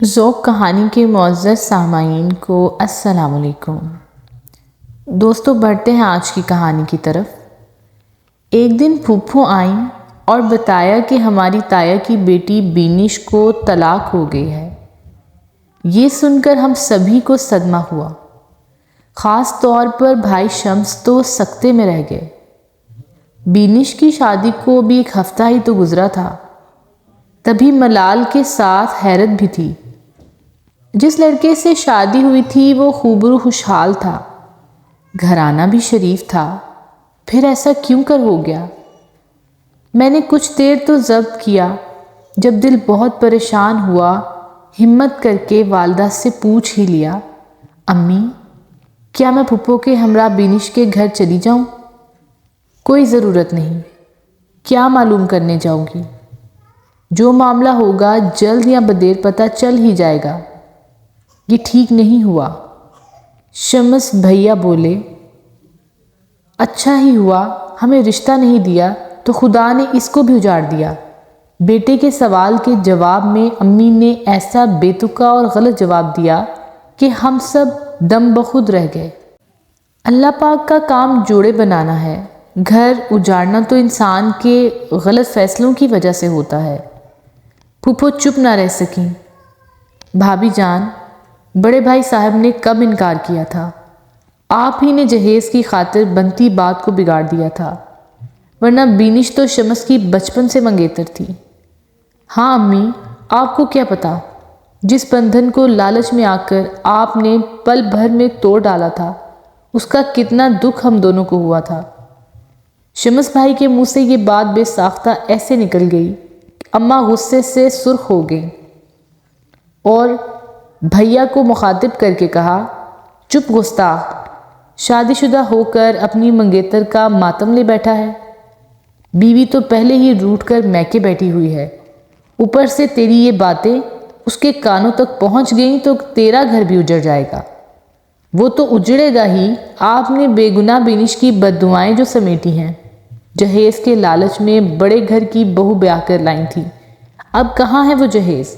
ذوق کہانی کے معزز سامعین کو السلام علیکم۔ دوستو، بڑھتے ہیں آج کی کہانی کی طرف۔ ایک دن پھوپھو آئیں اور بتایا کہ ہماری تایا کی بیٹی بینش کو طلاق ہو گئی ہے۔ یہ سن کر ہم سبھی کو صدمہ ہوا، خاص طور پر بھائی شمس تو سکتے میں رہ گئے۔ بینش کی شادی کو بھی ایک ہفتہ ہی تو گزرا تھا، تبھی ملال کے ساتھ حیرت بھی تھی۔ جس لڑکے سے شادی ہوئی تھی وہ خوبرو خوشحال تھا، گھرانہ بھی شریف تھا، پھر ایسا کیوں کر ہو گیا؟ میں نے کچھ دیر تو ضبط کیا، جب دل بہت پریشان ہوا ہمت کر کے والدہ سے پوچھ ہی لیا، امی کیا میں پھپھو کے ہمراہ بینش کے گھر چلی جاؤں؟ کوئی ضرورت نہیں، کیا معلوم کرنے جاؤں گی؟ جو معاملہ ہوگا جلد یا بدیر پتہ چل ہی جائے گا۔ یہ ٹھیک نہیں ہوا۔ شمس بھیا بولے، اچھا ہی ہوا ہمیں رشتہ نہیں دیا تو خدا نے اس کو بھی اجاڑ دیا۔ بیٹے کے سوال کے جواب میں امی نے ایسا بے تکا اور غلط جواب دیا کہ ہم سب دم بخود رہ گئے۔ اللہ پاک کا کام جوڑے بنانا ہے، گھر اجاڑنا تو انسان کے غلط فیصلوں کی وجہ سے ہوتا ہے۔ پھوپھو چپ نہ رہ سکیں۔ بھابھی جان، بڑے بھائی صاحب نے کب انکار کیا تھا؟ آپ ہی نے جہیز کی خاطر بنتی بات کو بگاڑ دیا تھا، ورنہ بینش تو شمس کی بچپن سے منگیتر تھی۔ ہاں امی، آپ کو کیا پتا جس بندھن کو لالچ میں آ کر آپ نے پل بھر میں توڑ ڈالا تھا، اس کا کتنا دکھ ہم دونوں کو ہوا تھا۔ شمس بھائی کے منہ سے یہ بات بے ساختہ ایسے نکل گئی کہ اماں غصے سے سرخ ہو گئیں اور بھیا کو مخاطب کر کے کہا، چپ گستاخ، شادی شدہ ہو کر اپنی منگیتر کا ماتم لے بیٹھا ہے۔ بیوی تو پہلے ہی روٹھ کر میکے بیٹھی ہوئی ہے، اوپر سے تیری یہ باتیں اس کے کانوں تک پہنچ گئیں تو تیرا گھر بھی اجڑ جائے گا۔ وہ تو اجڑے گا ہی، آپ نے بے گناہ بینش کی بددعائیں جو سمیٹی ہیں، جہیز کے لالچ میں بڑے گھر کی بہو بیاہ کر لائیں تھی، اب کہاں ہے وہ جہیز؟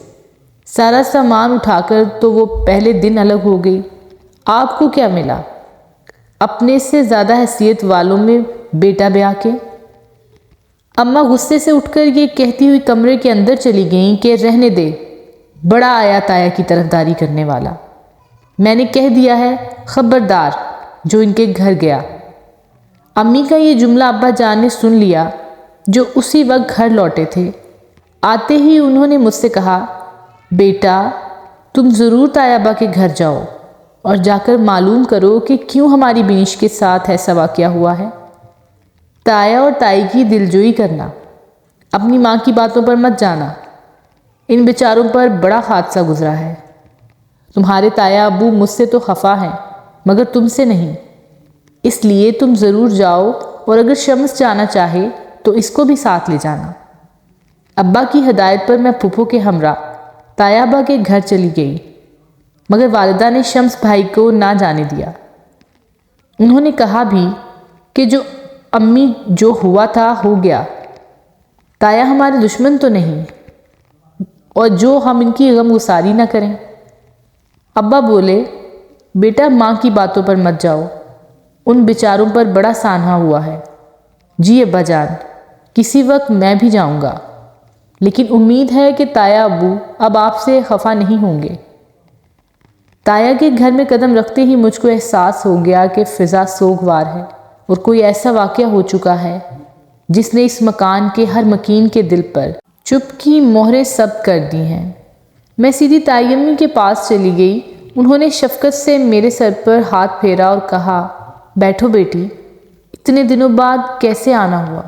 سارا سامان اٹھا کر تو وہ پہلے دن الگ ہو گئی۔ آپ کو کیا ملا اپنے سے زیادہ حیثیت والوں میں بیٹا بیاہ کے؟ اماں غصے سے اٹھ کر یہ کہتی ہوئی کمرے کے اندر چلی گئیں کہ رہنے دے، بڑا آیا تایا کی طرفداری کرنے والا۔ میں نے کہہ دیا ہے، خبردار جو ان کے گھر گیا۔ امی کا یہ جملہ ابا جان نے سن لیا، جو اسی وقت گھر لوٹے تھے۔ آتے ہی انہوں نے مجھ سے کہا، بیٹا تم ضرور تایا ابا کے گھر جاؤ اور جا کر معلوم کرو کہ کیوں ہماری بینش کے ساتھ ایسا واقعہ ہوا ہے۔ تایا اور تائی کی دلجوئی کرنا، اپنی ماں کی باتوں پر مت جانا، ان بیچاروں پر بڑا حادثہ گزرا ہے۔ تمہارے تایا ابو مجھ سے تو خفا ہیں مگر تم سے نہیں، اس لیے تم ضرور جاؤ، اور اگر شمس جانا چاہے تو اس کو بھی ساتھ لے جانا۔ ابا کی ہدایت پر میں پھپھو کے ہمراہ تایا ابا کے گھر چلی گئی، مگر والدہ نے شمس بھائی کو نہ جانے دیا۔ انہوں نے کہا بھی کہ جو امی جو ہوا تھا ہو گیا، تایا ہمارے دشمن تو نہیں، اور جو ہم ان کی غم گساری نہ کریں۔ ابا بولے، بیٹا ماں کی باتوں پر مت جاؤ، ان بیچاروں پر بڑا سانحہ ہوا ہے۔ جی ابا جان، کسی وقت میں بھی جاؤں گا، لیکن امید ہے کہ تایا ابو اب آپ سے خفا نہیں ہوں گے۔ تایا کے گھر میں قدم رکھتے ہی مجھ کو احساس ہو گیا کہ فضا سوگوار ہے اور کوئی ایسا واقعہ ہو چکا ہے جس نے اس مکان کے ہر مکین کے دل پر چپ کی مہریں ثبت کر دی ہیں۔ میں سیدھی تائی امی کے پاس چلی گئی۔ انہوں نے شفقت سے میرے سر پر ہاتھ پھیرا اور کہا، بیٹھو بیٹی، اتنے دنوں بعد کیسے آنا ہوا؟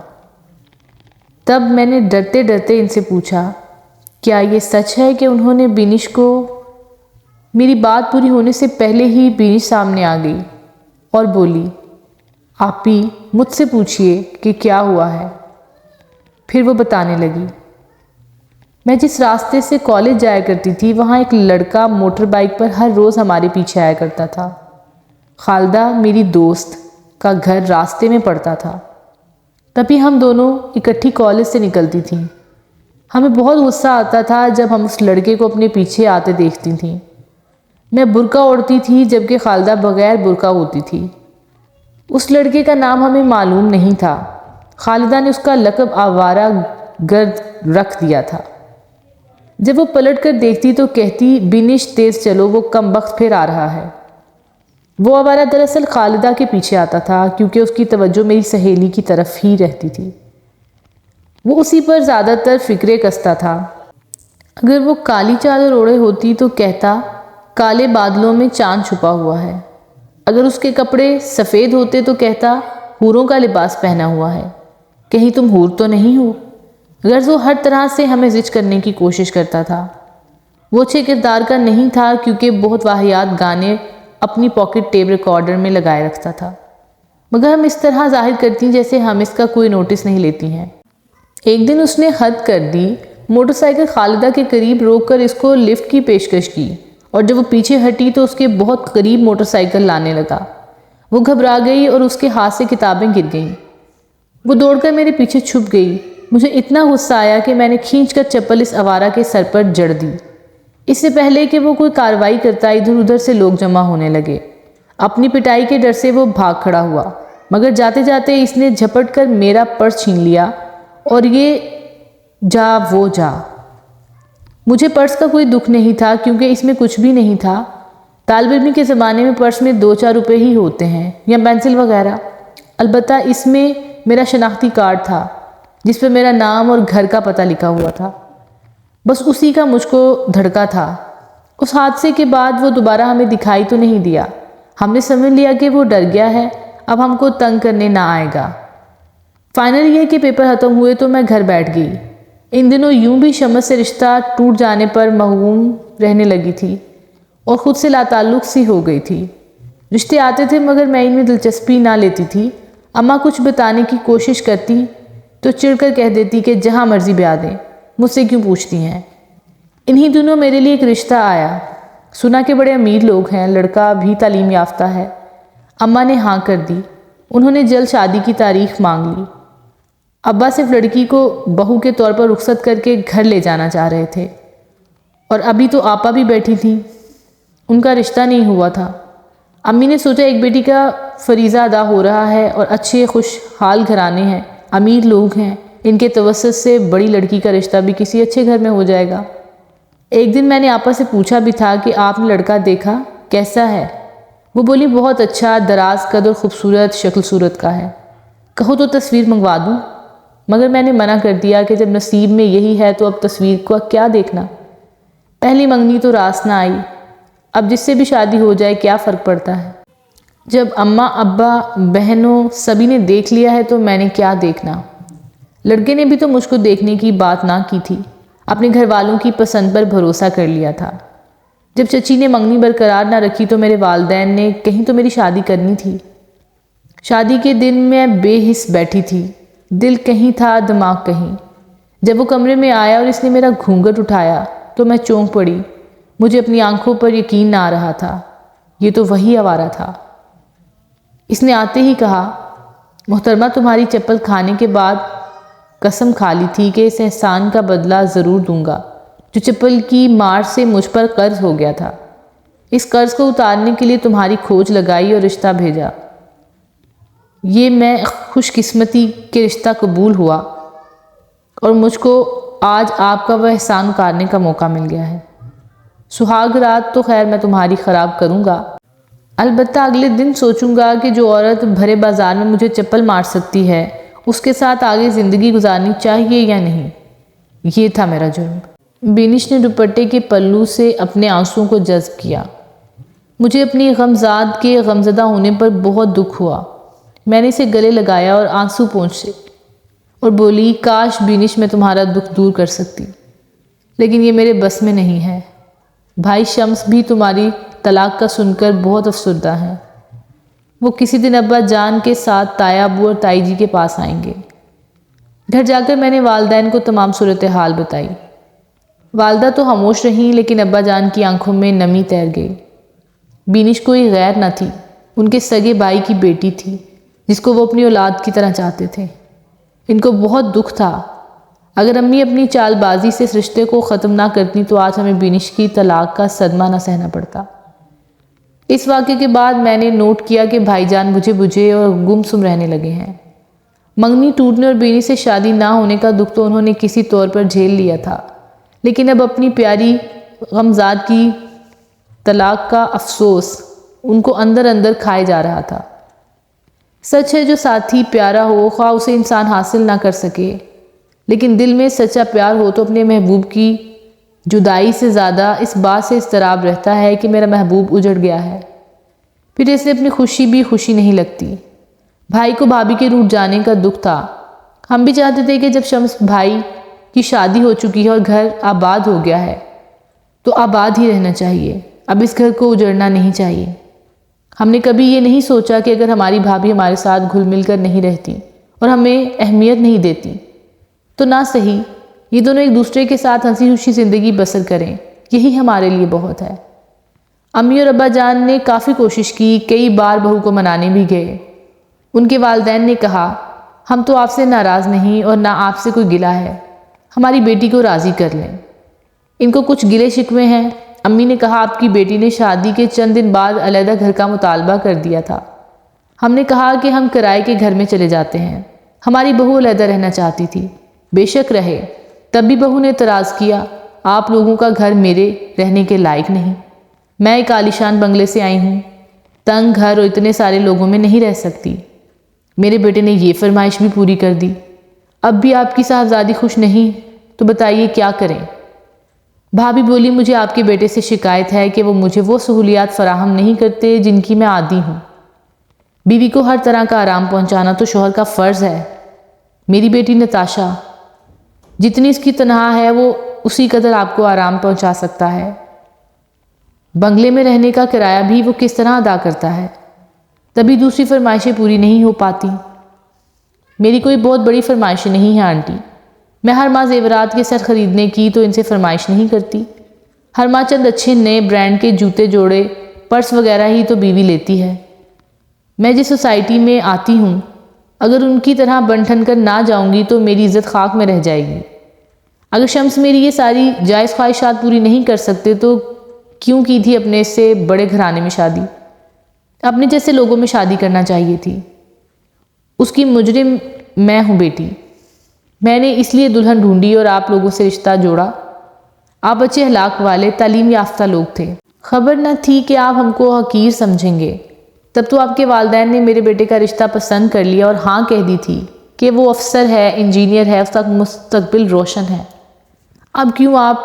تب میں نے ڈرتے ڈرتے ان سے پوچھا، کیا یہ سچ ہے کہ انہوں نے بینش کو؟ میری بات پوری ہونے سے پہلے ہی بینش سامنے آ گئی اور بولی، آپی مجھ سے پوچھئے کہ کیا ہوا ہے۔ پھر وہ بتانے لگی، میں جس راستے سے کالج جایا کرتی تھی وہاں ایک لڑکا موٹر بائیک پر ہر روز ہمارے پیچھے آیا کرتا تھا۔ خالدہ میری دوست کا گھر راستے میں پڑتا تھا، تبھی ہم دونوں اکٹھی کالج سے نکلتی تھیں۔ ہمیں بہت غصہ آتا تھا جب ہم اس لڑکے کو اپنے پیچھے آتے دیکھتی تھیں۔ میں برقع اوڑھتی تھی جبکہ خالدہ بغیر برقع ہوتی تھی۔ اس لڑکے کا نام ہمیں معلوم نہیں تھا۔ خالدہ نے اس کا لقب آوارہ گرد رکھ دیا تھا۔ جب وہ پلٹ کر دیکھتی تو کہتی، بینش تیز چلو، وہ کم بخت پھر آ رہا ہے۔ وہ آوارہ دراصل خالدہ کے پیچھے آتا تھا کیونکہ اس کی توجہ میری سہیلی کی طرف ہی رہتی تھی۔ وہ اسی پر زیادہ تر فکرے کستا تھا۔ اگر وہ کالی چادر اوڑھے ہوتی تو کہتا، کالے بادلوں میں چاند چھپا ہوا ہے۔ اگر اس کے کپڑے سفید ہوتے تو کہتا، حوروں کا لباس پہنا ہوا ہے، کہیں تم حور تو نہیں ہو؟ غرض وہ ہر طرح سے ہمیں زچ کرنے کی کوشش کرتا تھا۔ وہ اچھے کردار کا نہیں تھا کیونکہ بہت واہیات گانے اپنی پاکٹ ٹیپ ریکارڈر میں لگائے رکھتا تھا، مگر ہم اس طرح ظاہر کرتی جیسے ہم اس کا کوئی نوٹس نہیں لیتی ہیں۔ ایک دن اس نے حد کر دی، موٹر سائیکل خالدہ کے قریب روک کر اس کو لفٹ کی پیشکش کی، اور جب وہ پیچھے ہٹی تو اس کے بہت قریب موٹر سائیکل لانے لگا۔ وہ گھبرا گئی اور اس کے ہاتھ سے کتابیں گر گئیں۔ وہ دوڑ کر میرے پیچھے چھپ گئی۔ مجھے اتنا غصہ آیا کہ میں نے کھینچ کر چپل اس آوارہ کے سر پر جڑ دی۔ اس سے پہلے کہ وہ کوئی کارروائی کرتا، ادھر ادھر سے لوگ جمع ہونے لگے۔ اپنی پٹائی کے ڈر سے وہ بھاگ کھڑا ہوا، مگر جاتے جاتے اس نے جھپٹ کر میرا پرس چھین لیا اور یہ جا وہ جا۔ مجھے پرس کا کوئی دکھ نہیں تھا کیونکہ اس میں کچھ بھی نہیں تھا۔ طالب علمی کے زمانے میں پرس میں 2-4 روپے ہی ہوتے ہیں یا پینسل وغیرہ۔ البتہ اس میں میرا شناختی کارڈ تھا جس پہ میرا نام اور گھر کا پتہ لکھا ہوا تھا۔ بس اسی کا مجھ کو دھڑکا تھا۔ اس حادثے کے بعد وہ دوبارہ ہمیں دکھائی تو نہیں دیا۔ ہم نے سمجھ لیا کہ وہ ڈر گیا ہے، اب ہم کو تنگ کرنے نہ آئے گا۔ فائنل ایئر کے پیپر ختم ہوئے تو میں گھر بیٹھ گئی۔ ان دنوں یوں بھی شمس سے رشتہ ٹوٹ جانے پر مغموم رہنے لگی تھی اور خود سے لاتعلق سی ہو گئی تھی۔ رشتے آتے تھے مگر میں ان میں دلچسپی نہ لیتی تھی۔ اماں کچھ بتانے کی کوشش کرتی تو چڑ کر کہہ دیتی کہ جہاں مرضی بیاہ دیں، مجھ سے کیوں پوچھتی ہیں۔ انہی دنوں میرے لیے ایک رشتہ آیا۔ سنا کہ بڑے امیر لوگ ہیں، لڑکا بھی تعلیم یافتہ ہے۔ اماں نے ہاں کر دی۔ انہوں نے جلد شادی کی تاریخ مانگ لی۔ ابا صرف لڑکی کو بہو کے طور پر رخصت کر کے گھر لے جانا چاہ رہے تھے، اور ابھی تو آپا بھی بیٹھی تھیں۔ ان کا رشتہ نہیں ہوا تھا۔ امی نے سوچا ایک بیٹی کا فریضہ ادا ہو رہا ہے اور اچھے خوشحال گھرانے ہیں، امیر لوگ ہیں، ان کے توسط سے بڑی لڑکی کا رشتہ بھی کسی اچھے گھر میں ہو جائے گا۔ ایک دن میں نے آپا سے پوچھا بھی تھا کہ آپ نے لڑکا دیکھا، کیسا ہے؟ وہ بولی بہت اچھا، دراز قد اور خوبصورت شکل صورت کا ہے، کہو تو تصویر منگوا دوں؟ مگر میں نے منع کر دیا کہ جب نصیب میں یہی ہے تو اب تصویر کو کیا دیکھنا۔ پہلی منگنی تو راست نہ آئی، اب جس سے بھی شادی ہو جائے کیا فرق پڑتا ہے؟ جب اماں ابا بہنوں سبھی نے دیکھ لیا ہے تو میں نے کیا دیکھنا؟ لڑکے نے بھی تو مجھ کو دیکھنے کی بات نہ کی تھی، اپنے گھر والوں کی پسند پر بھروسہ کر لیا تھا۔ جب چچی نے منگنی برقرار نہ رکھی تو میرے والدین نے کہیں تو میری شادی کرنی تھی۔ شادی کے دن میں بے حس بیٹھی تھی، دل کہیں تھا دماغ کہیں۔ جب وہ کمرے میں آیا اور اس نے میرا گھونگھٹ اٹھایا تو میں چونک پڑی۔ مجھے اپنی آنکھوں پر یقین نہ آ رہا تھا، یہ تو وہی آوارہ تھا۔ اس نے آتے ہی کہا، محترمہ تمہاری چپل کھانے کے بعد قسم کھا لی تھی کہ اس احسان کا بدلہ ضرور دوں گا جو چپل کی مار سے مجھ پر قرض ہو گیا تھا۔ اس قرض کو اتارنے کے لیے تمہاری کھوج لگائی اور رشتہ بھیجا۔ یہ میں خوش قسمتی کہ رشتہ قبول ہوا اور مجھ کو آج آپ کا وہ احسان اتارنے کا موقع مل گیا ہے۔ سہاگ رات تو خیر میں تمہاری خراب کروں گا، البتہ اگلے دن سوچوں گا کہ جو عورت بھرے بازار میں مجھے چپل مار سکتی ہے اس کے ساتھ آگے زندگی گزارنی چاہیے یا نہیں۔ یہ تھا میرا جرم۔ بینش نے دوپٹے کے پلو سے اپنے آنسوؤں کو جذب کیا۔ مجھے اپنی غمزاد کے غمزدہ ہونے پر بہت دکھ ہوا۔ میں نے اسے گلے لگایا اور آنسو پونچھے اور بولی، کاش بینش میں تمہارا دکھ دور کر سکتی، لیکن یہ میرے بس میں نہیں ہے۔ بھائی شمس بھی تمہاری طلاق کا سن کر بہت افسردہ ہے۔ وہ کسی دن ابا جان کے ساتھ تایا ابو اور تائی جی کے پاس آئیں گے۔ گھر جا کر میں نے والدین کو تمام صورتحال بتائی۔ والدہ تو خاموش رہیں لیکن ابا جان کی آنکھوں میں نمی تیر گئی۔ بینش کوئی غیر نہ تھی، ان کے سگے بھائی کی بیٹی تھی جس کو وہ اپنی اولاد کی طرح چاہتے تھے۔ ان کو بہت دکھ تھا۔ اگر امی اپنی چال بازی سے اس رشتے کو ختم نہ کرتی تو آج ہمیں بینش کی طلاق کا صدمہ نہ سہنا پڑتا۔ اس واقعے کے بعد میں نے نوٹ کیا کہ بھائی جان بجھے بجھے اور گم سم رہنے لگے ہیں۔ منگنی ٹوٹنے اور بینی سے شادی نہ ہونے کا دکھ تو انہوں نے کسی طور پر جھیل لیا تھا، لیکن اب اپنی پیاری غمزاد کی طلاق کا افسوس ان کو اندر اندر کھائے جا رہا تھا۔ سچ ہے جو ساتھی پیارا ہو خواہ اسے انسان حاصل نہ کر سکے، لیکن دل میں سچا پیار ہو تو اپنے محبوب کی جدائی سے زیادہ اس بات سے اضطراب رہتا ہے کہ میرا محبوب اجڑ گیا ہے، پھر اسے اپنی خوشی بھی خوشی نہیں لگتی۔ بھائی کو بھابھی کے روٹھ جانے کا دکھ تھا۔ ہم بھی چاہتے تھے کہ جب شمس بھائی کی شادی ہو چکی ہے اور گھر آباد ہو گیا ہے تو آباد ہی رہنا چاہیے، اب اس گھر کو اجڑنا نہیں چاہیے۔ ہم نے کبھی یہ نہیں سوچا کہ اگر ہماری بھابھی ہمارے ساتھ گھل مل کر نہیں رہتی اور ہمیں اہمیت نہیں دیتی تو نہ صحیح، یہ دونوں ایک دوسرے کے ساتھ ہنسی خوشی زندگی بسر کریں، یہی ہمارے لیے بہت ہے۔ امی اور ابا جان نے کافی کوشش کی، کئی بار بہو کو منانے بھی گئے۔ ان کے والدین نے کہا ہم تو آپ سے ناراض نہیں اور نہ آپ سے کوئی گلہ ہے، ہماری بیٹی کو راضی کر لیں، ان کو کچھ گلے شکوے ہیں۔ امی نے کہا آپ کی بیٹی نے شادی کے چند دن بعد علیحدہ گھر کا مطالبہ کر دیا تھا۔ ہم نے کہا کہ ہم کرائے کے گھر میں چلے جاتے ہیں، ہماری بہو علیحدہ رہنا چاہتی تھی۔ بے شک رہے، تب بھی بہو نے اعتراض کیا آپ لوگوں کا گھر میرے رہنے کے لائق نہیں، میں ایک عالیشان بنگلے سے آئی ہوں، تنگ گھر اور اتنے سارے لوگوں میں نہیں رہ سکتی۔ میرے بیٹے نے یہ فرمائش بھی پوری کر دی۔ اب بھی آپ کی صاحبزادی خوش نہیں تو بتائیے کیا کریں؟ بھابھی بولی مجھے آپ کے بیٹے سے شکایت ہے کہ وہ مجھے وہ سہولیات فراہم نہیں کرتے جن کی میں عادی ہوں۔ بیوی کو ہر طرح کا آرام پہنچانا تو شوہر کا فرض ہے۔ میری بیٹی نتاشا جتنی اس کی تنہا ہے وہ اسی قدر آپ کو آرام پہنچا سکتا ہے۔ بنگلے میں رہنے کا کرایہ بھی وہ کس طرح ادا کرتا ہے، تبھی دوسری فرمائشیں پوری نہیں ہو پاتی۔ میری کوئی بہت بڑی فرمائش نہیں ہے آنٹی، میں ہر ماہ زیورات کے سیٹ خریدنے کی تو ان سے فرمائش نہیں کرتی، ہر ماہ چند اچھے نئے برانڈ کے جوتے جوڑے پرس وغیرہ ہی تو بیوی لیتی ہے۔ میں جس سوسائٹی میں آتی ہوں اگر ان کی طرح بن ٹھن کر نہ جاؤں گی تو میری عزت خاک میں رہ جائے گی۔ اگر شمس میری یہ ساری جائز خواہشات پوری نہیں کر سکتے تو کیوں کی تھی اپنے سے بڑے گھرانے میں شادی؟ اپنے جیسے لوگوں میں شادی کرنا چاہیے تھی۔ اس کی مجرم میں ہوں بیٹی، میں نے اس لیے دلہن ڈھونڈی اور آپ لوگوں سے رشتہ جوڑا۔ آپ اچھے اخلاق والے تعلیم یافتہ لوگ تھے، خبر نہ تھی کہ آپ ہم کو حقیر سمجھیں گے۔ تب تو آپ کے والدین نے میرے بیٹے کا رشتہ پسند کر لیا اور ہاں کہہ دی تھی کہ وہ افسر ہے، انجینئر ہے، اس کا مستقبل روشن ہے۔ اب کیوں آپ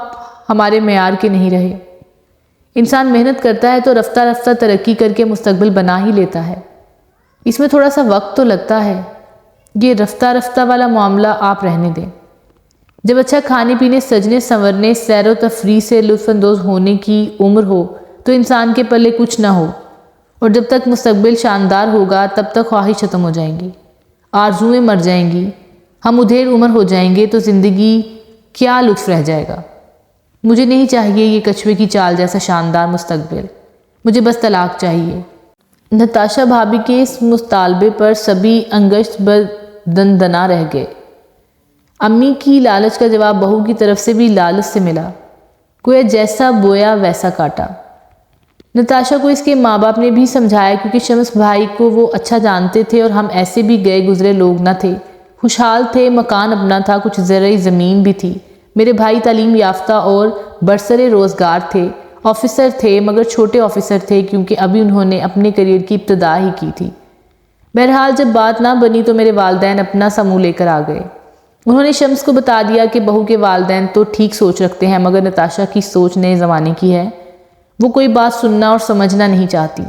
ہمارے معیار کے نہیں رہے؟ انسان محنت کرتا ہے تو رفتہ رفتہ ترقی کر کے مستقبل بنا ہی لیتا ہے، اس میں تھوڑا سا وقت تو لگتا ہے۔ یہ رفتہ رفتہ والا معاملہ آپ رہنے دیں۔ جب اچھا کھانے پینے، سجنے سنورنے، سیر و تفریح سے لطف اندوز ہونے کی عمر ہو تو انسان کے پلے کچھ نہ ہو، اور جب تک مستقبل شاندار ہوگا تب تک خواہش ختم ہو جائیں گی، آرزویں مر جائیں گی، ہم ادھیڑ عمر ہو جائیں گے تو زندگی کیا لطف رہ جائے گا۔ مجھے نہیں چاہیے یہ کچھوے کی چال جیسا شاندار مستقبل، مجھے بس طلاق چاہیے۔ نتاشا بھابھی کے اس مطالبے پر سبھی انگشت بدندنا رہ گئے۔ امی کی لالچ کا جواب بہو کی طرف سے بھی لالچ سے ملا، کوئی جیسا بویا ویسا کاٹا۔ نتاشا کو اس کے ماں باپ نے بھی سمجھایا کیونکہ شمس بھائی کو وہ اچھا جانتے تھے اور ہم ایسے بھی گئے گزرے لوگ نہ تھے، خوشحال تھے، مکان اپنا تھا، کچھ زرعی زمین بھی تھی۔ میرے بھائی تعلیم یافتہ اور برسر روزگار تھے، آفیسر تھے، مگر چھوٹے آفیسر تھے کیونکہ ابھی انہوں نے اپنے کیریئر کی ابتدا ہی کی تھی۔ بہرحال جب بات نہ بنی تو میرے والدین اپنا سا منہ لے کر آ گئے۔ انہوں نے شمس کو بتا دیا کہ بہو کے والدین تو ٹھیک سوچ رکھتے ہیں مگر نتاشا کی سوچ نئے زمانے کی ہے، وہ کوئی بات سننا اور سمجھنا نہیں چاہتی،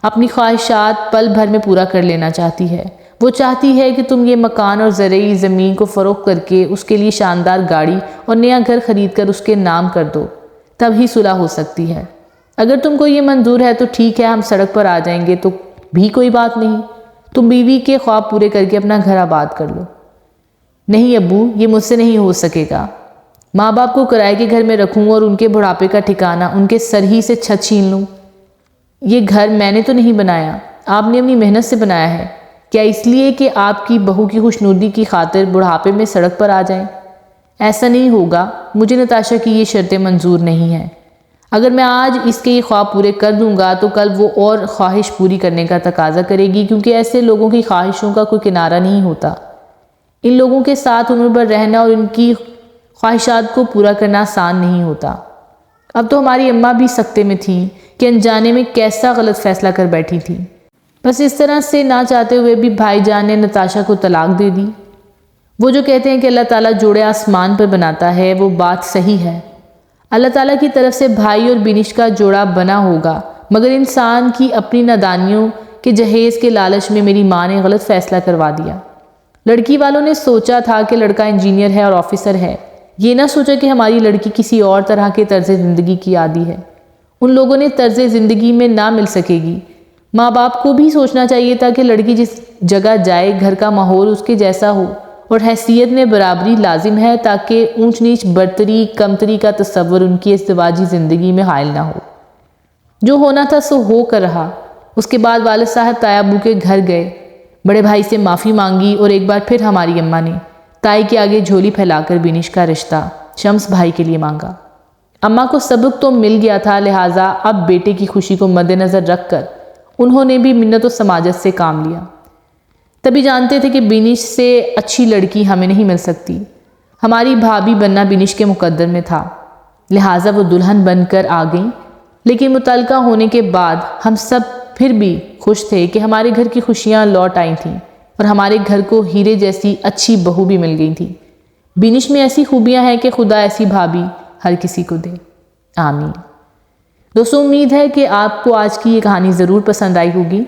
اپنی خواہشات پل بھر میں پورا کر لینا چاہتی ہے۔ وہ چاہتی ہے کہ تم یہ مکان اور زرعی زمین کو فروخت کر کے اس کے لیے شاندار گاڑی اور نیا گھر خرید کر اس کے نام کر دو، تب ہی صلح ہو سکتی ہے۔ اگر تم کو یہ منظور ہے تو ٹھیک ہے، ہم سڑک پر آ جائیں گے تو بھی کوئی بات نہیں، تم بیوی کے خواب پورے کر کے اپنا گھر آباد کر لو۔ نہیں ابو، یہ مجھ سے نہیں ہو سکے گا، ماں باپ کو کرائے کے گھر میں رکھوں اور ان کے بڑھاپے کا ٹھکانہ ان کے سر ہی سے چھت چھین لوں؟ یہ گھر میں نے تو نہیں بنایا، آپ نے اپنی محنت سے بنایا ہے، کیا اس لیے کہ آپ کی بہو کی خوشنودی کی خاطر بڑھاپے میں سڑک پر آ جائیں؟ ایسا نہیں ہوگا، مجھے نتاشا کی یہ شرطیں منظور نہیں ہیں۔ اگر میں آج اس کے یہ خواب پورے کر دوں گا تو کل وہ اور خواہش پوری کرنے کا تقاضا کرے گی، کیونکہ ایسے لوگوں کی خواہشوں کا کوئی کنارہ نہیں ہوتا۔ ان لوگوں کے ساتھ عمر بھر رہنا اور ان کی خواہشات کو پورا کرنا آسان نہیں ہوتا۔ اب تو ہماری اماں بھی سکتے میں تھیں کہ انجانے میں کیسا غلط فیصلہ کر بیٹھی تھی۔ بس اس طرح سے نہ چاہتے ہوئے بھی بھائی جان نے نتاشا کو طلاق دے دی۔ وہ جو کہتے ہیں کہ اللہ تعالیٰ جوڑے آسمان پر بناتا ہے، وہ بات صحیح ہے۔ اللہ تعالیٰ کی طرف سے بھائی اور بینش کا جوڑا بنا ہوگا، مگر انسان کی اپنی نادانیوں کے جہیز کے لالچ میں میری ماں نے غلط فیصلہ کروا دیا۔ لڑکی والوں نے سوچا تھا کہ لڑکا انجینئر ہے اور آفیسر ہے، یہ نہ سوچا کہ ہماری لڑکی کسی اور طرح کے طرز زندگی کی عادی ہے۔ ان لوگوں نے طرز زندگی میں نہ مل سکے گی۔ ماں باپ کو بھی سوچنا چاہیے تھا کہ لڑکی جس جگہ جائے گھر کا ماحول اس کے جیسا ہو اور حیثیت میں برابری لازم ہے، تاکہ اونچ نیچ برتری کمتری کا تصور ان کی ازدواجی زندگی میں حائل نہ ہو۔ جو ہونا تھا سو ہو کر رہا۔ اس کے بعد والد صاحب تائی ابو کے گھر گئے، بڑے بھائی سے معافی مانگی اور ایک بار پھر ہماری اماں نے تائی کے آگے جھولی پھیلا کر بینش کا رشتہ شمس بھائی کے لیے مانگا۔ اماں کو سبق تو مل گیا تھا، لہٰذا اب بیٹے کی خوشی کو مد نظر رکھ کر انہوں نے بھی منت و سماجت سے کام لیا۔ تبھی جانتے تھے کہ بینش سے اچھی لڑکی ہمیں نہیں مل سکتی۔ ہماری بھابھی بننا بینش کے مقدر میں تھا، لہٰذا وہ دلہن بن کر آ گئیں۔ لیکن متعلقہ ہونے کے بعد ہم سب پھر بھی خوش تھے کہ ہمارے گھر کی خوشیاں لوٹ آئی تھیں اور ہمارے گھر کو ہیرے جیسی اچھی بہو بھی مل گئی تھی۔ بینش میں ایسی خوبیاں ہیں کہ خدا ایسی بھابھی ہر کسی کو دے، آمین۔ دوستو، امید ہے کہ آپ کو آج کی یہ کہانی ضرور پسند آئی ہوگی۔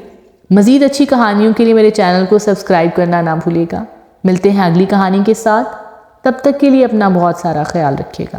مزید اچھی کہانیوں کے لیے میرے چینل کو سبسکرائب کرنا نہ بھولیے گا۔ ملتے ہیں اگلی کہانی کے ساتھ، تب تک کے لیے اپنا بہت سارا خیال رکھیے گا۔